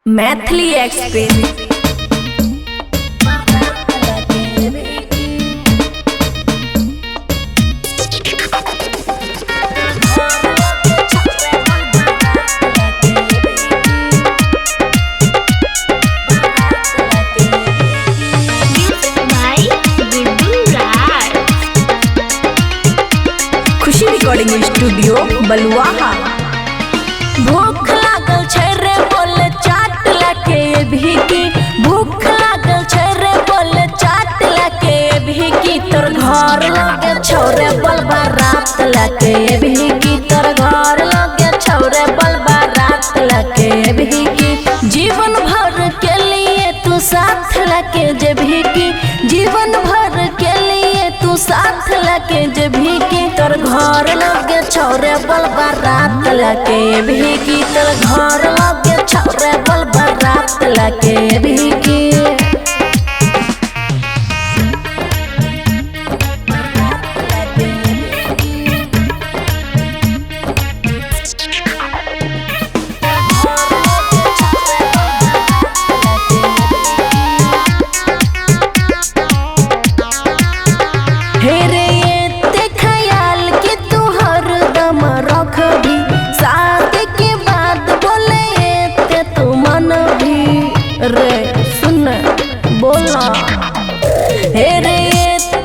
Maithili express. खुशी recording studio बलुआहा। भूख लागल छै रे बोले चाट लाके भीगी, भूख लागल छै रे बोले चाट लाके भीगी, तोर घर लगे छोरे बलबा रात लाके भीगी, तोर घर लगे छोरे बलबा रात लाके भीगी, जीवन भर के लिए तू साथ लाके जे भीगी, जीवन भर के लिए तू साथ लाके जे भीगी, तोर घर लगे छोरे बलबा रात लाके भीगी, तोर घर लगे छोरे बलबा रात लाके भीगी। रे सुन बोला हे रे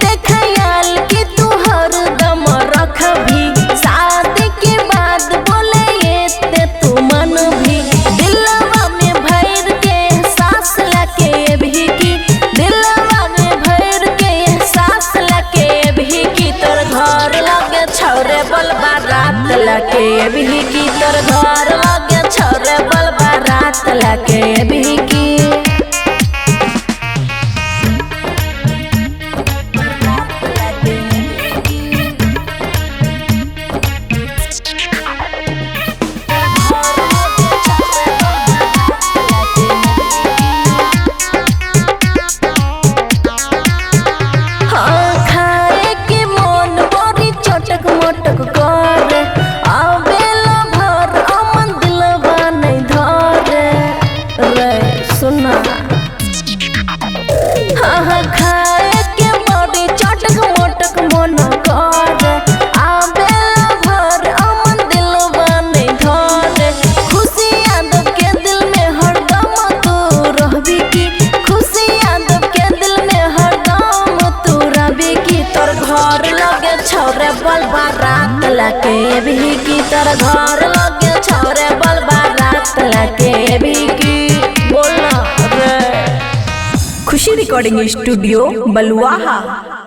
ते ख्याल कि तू हर दम रख भी, शादी के बाद बोले ये ते तू मन भी, दिलवा में भर के सांस लके भी की, दिलवा में भर के सांस लके भी की, तोर घर लगे छोरे बलबा रात लके भी की, तोर घर लगे छोरे बलबा रात लके भी की। खाए के बड़ी चटक मोटक मन कर, आबेला भर अमन दिलवा नहीं धरे, खुशी यादव के दिल में हरदम तू रहबी की, खुशी यादव के दिल में हरदम तू रहबी की, तोर घर लगे छोरे बलबा रात लाके भी की, तोर घर लगे छोरे बलबा रात लाके भी की। बोला रे खुशी रिकॉर्डिंग स्टूडियो बलुआहा।